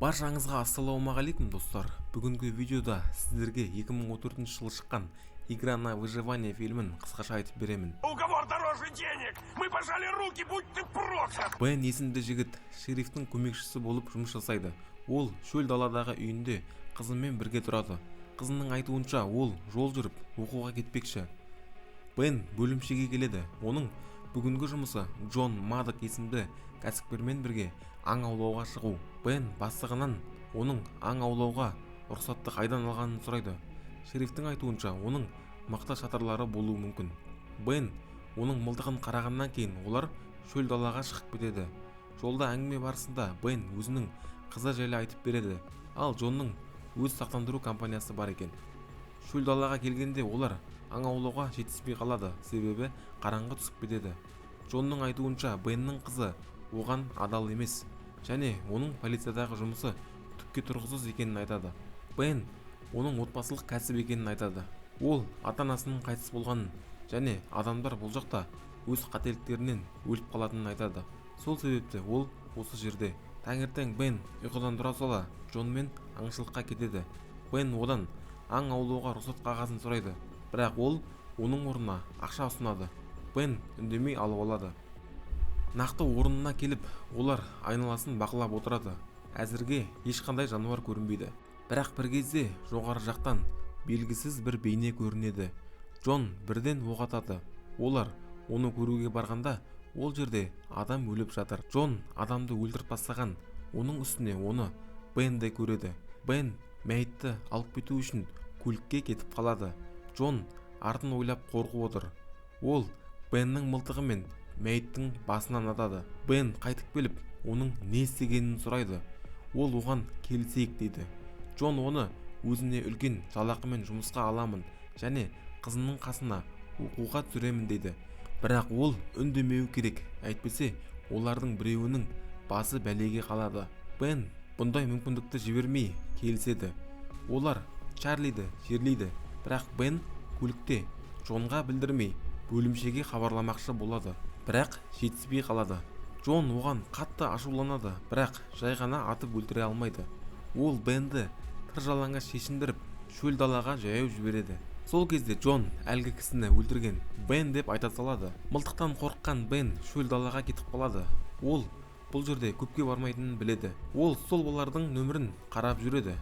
Баршаңызға ассалаумағалейкум достар. Бүгінгі видеода сіздерге 2014 жылы шыққан «Игра на выживание» фильмін қысқаша айтып беремін. Уговор дороже денег. Мы пожали руки, будь ты проклят. Бен есімді жігіт шерифтің көмекшісі болып жұмыс жасайды. Ол шөл даладағы үйінде қызымен бірге тұрады. Қызының айтуынша ол жол жүріп оқуға кетпекші. Бен бөлімшеге келеді. Оның бүгінгі жұмысы Джон Мадок есімді кәсіпкермен бірге аң аулауға шығу. Бен бастығынан оның аң аулауға рұқсатты қайдан алғанын сұрайды. Шерифтің айтуынша оның мықты шатырлары болуы мүмкін. Бен оның мылтығын қарағаннан кейін олар шөл далаға шығып кетеді. Жолда әңгіме барысында Бен өзінің қызы жайлы айтып береді. Ал Джонның өз сақтандыру компаниясы бар екен. Шөл далаға келгенде олар аң аулауға жетіспей қалады, себебі қараңғы түсіп кетеді. Джонның айтуынша Беннің қызы оған адал емес, және оның полициядағы жұмысы түкке тұрғысыз екенін айтады. Бен оның отбасылық кәсіп екенін айтады. Ол ата-анасының қайтыс болғанын және адамдар бұл жақта өз қателіктерінен өліп қалатынын айтады. Сол себепті ол осы жерде. Таңертең Бен ұйқыдан тұра сала Джонмен аңшылыққа кетеді. Бен одан аң аулауға рұқсат қағазын сұрайды, бірақ ол оның орнына ақша ұсынады. Бен үндемей алып алады. Нақты орнына келіп, олар айналасын бақылап отырады. Әзірге ешқандай жануар көрінбейді. Бірақ бір кезде жоғары жақтан белгісіз бір бейне көрінеді. Джон бірден оқ атады. Олар оны көруге барғанда, ол жерде адам өліп жатыр. Джон адамды өлтіріп тастаған, оның үстіне оны Бен де көреді. Бен мәйітті алып кету үшін көлікке кетіп қалады. Джон артын ойлап қорқып отыр. Ол Беннің мылтығы мен мәйіттің басынан атады. Бен қайтып келіп, оның не істегенін сұрайды. Ол оған келісейік дейді. Джон оны өзіне үлкен жалақымен жұмысқа аламын және қызының қасына оқуға түсіремін дейді. Бірақ ол үндемеу керек, әйтпесе олардың біреуінің басы бәлеге қалады. Бен бұндай мүмкіндікті жібермей келіседі. Олар Чарлиді жерлейді, бірақ Бен көлікте Джонға білдірмей бөлімшеге хабарламақшы болады, бірақ жетіспей қалады. Джон оған қатты ашуланады, бірақ жай ғана атып өлтіре алмайды. Ол Бенді тыр жалаңаш шешіндіріп шөл далаға жаяу жібереді. Сол кезде Джон әлгі кісіні өлтірген Бен деп айта салады. Мылтықтан қорыққан Бен шөл далаға кетіп қалады. Ол бұл жерде көпке бармайтынын біледі. Ол сол балардың нөмірін қарап жүреді.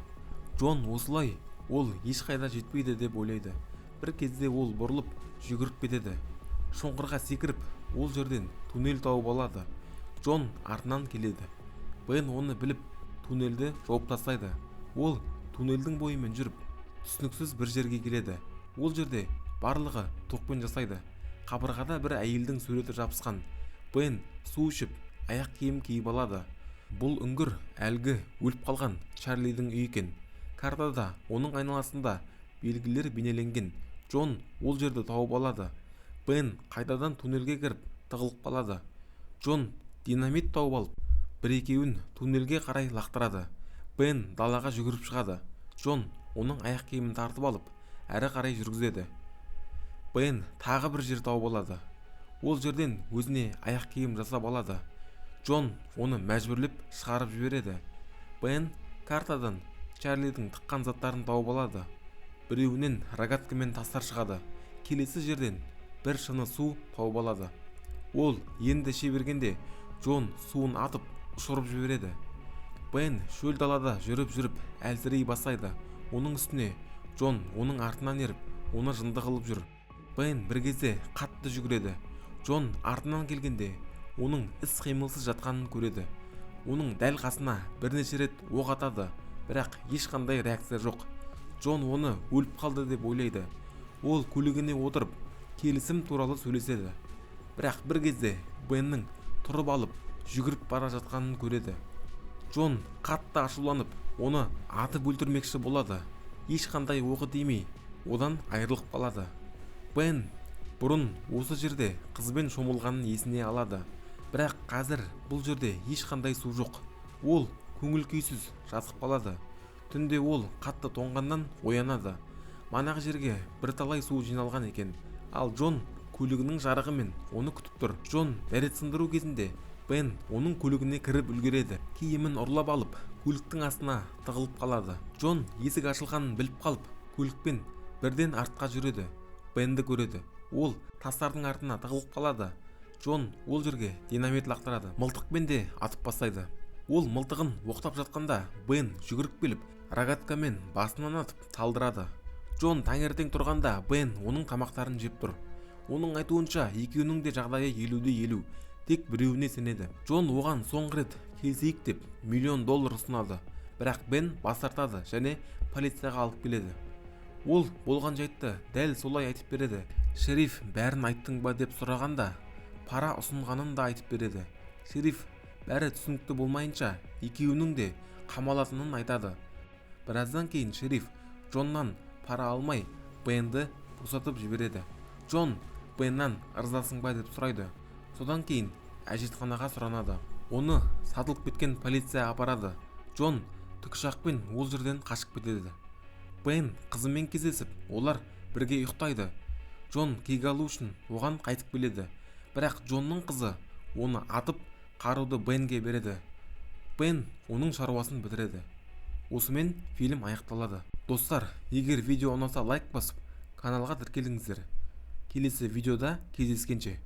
Джон осылай ол ешқайда жетпейді деп ойлайды. Бір кезде ол бұрылып жүгіріп кетеді. Шоңғырға секіріп, ол жерден туннель тауып алады. Джон артынан келеді. Бен оны біліп, туннельді жауып тастайды. Ол туннельдің бойымен жүріп, түсініксіз бір жерге келеді. Ол жерде барлығы тоқпен жасайды. Қабырғада бір әйелдің суреті жабысқан. Бен су ішіп, аяқ киім киіп алады. Бұл үңгір әлгі өліп қалған Чарлидің үйі екен. Картада оның айналасында белгілер бейнеленген. Джон ол жерді тауып алады. Бен қайтадан туннельге кіріп тығылып қалады. Джон динамит тауып алып, бір-екеуін туннельге қарай лақтырады. Бен далаға жүгіріп шығады. Джон оның аяқ киімін тартып алып, әрі қарай жүргізеді. Бен тағы бір жер тауып алады. Ол жерден өзіне аяқ киім жасап алады. Джон оны мәжбүрлеп шығарып жібереді. Бен картадан Чарлидің тыққан заттарын тауып алады. Біреуінен рогаткамен тастар шығады. Келесі жерден бір шыны су тауып алады. Ол енді іше бергенде Джон суын атып ұшырып жібереді. Бен шөл далада жүріп әлсірей бастайды. Оның үстіне Джон оның артынан еріп, оны жынды қылып жүр. Бен бір кезде қатты жүгіреді. Джон артынан келгенде оның іс-қимылсыз жатқанын көреді. Оның дәл қасына бірнеше рет оқ атады, бірақ ешқандай реакция жоқ. Джон оны өліп қалды деп ойлайды. Ол көлігіне отырып, келісім туралы сөйлеседі. Бірақ бір кезде Беннің тұрып алып, жүгіріп бара жатқанын көреді. Джон қатты ашуланып, оны атып өлтірмекші болады. Ешқандай оғы тимей, одан айырылып қалады. Бен бұрын осы жерде қызбен шомылғанын есіне алады. Бірақ қазір бұл жерде ешқандай су жоқ. Ол көңіл күйсіз жатып қалады. Түнде ол қатты тоңғаннан оянады. Манағы жерге бірталай су жиналған екен. Ал Джон көлігінің жарығымен оны күтіп тұр. Джон дәрет сындыру кезінде Бен оның көлігіне кіріп үлгереді. Киімін ұрлап алып, көліктің астына тығылып қалады. Джон есік ашылғанын біліп қалып, көлікпен бірден артқа жүреді. Бенді көреді. Ол тастардың артына тығылып қалады. Джон ол жерге динамит лақтырады. Мылтықпен де атып бастайды. Ол мылтығын оқтап жатқанда Бен жүгіріп келіп, рогаткамен басынан атып талдырады. Джон таңертең тұрғанда Бен оның тамақтарын жеп тұр. Оның айтуынша екеуінің де жағдайы 50-50, тек біреуіне сенеді. Джон оған соңғы рет келісейік деп $1 миллион ұсынады, бірақ Бен бас тартады және полицияға алып келеді. Ол болған жайтты дәл солай айтып береді. Шериф бәрін айттың ба деп сұрағанда, пара ұсынғанын да айтып береді. Шериф бәрі түсінікті болмайынша екеуінің де қамалатынын айтады. Біраздан кейін шериф Джоннан пара алмай Бенді босатып жібереді. Джон Беннан ырзасың ба деп сұрайды. Содан кейін әжетханаға сұранады. Оны сатылып кеткен полиция апарады. Джон тікұшақпен ол жерден қашып кетеді. Бен қызымен кездесіп, олар бірге ұйықтайды. Джон кек алу үшін оған қайтып келеді. Бірақ Джонның қызы оны атып, қаруды Бенге береді. Бен оның шаруасын бітіреді. Осымен фильм аяқталады. Достар, егер видео ұнаса лайк басып, каналға тіркеліңіздер. Келесі видеода кездескенше.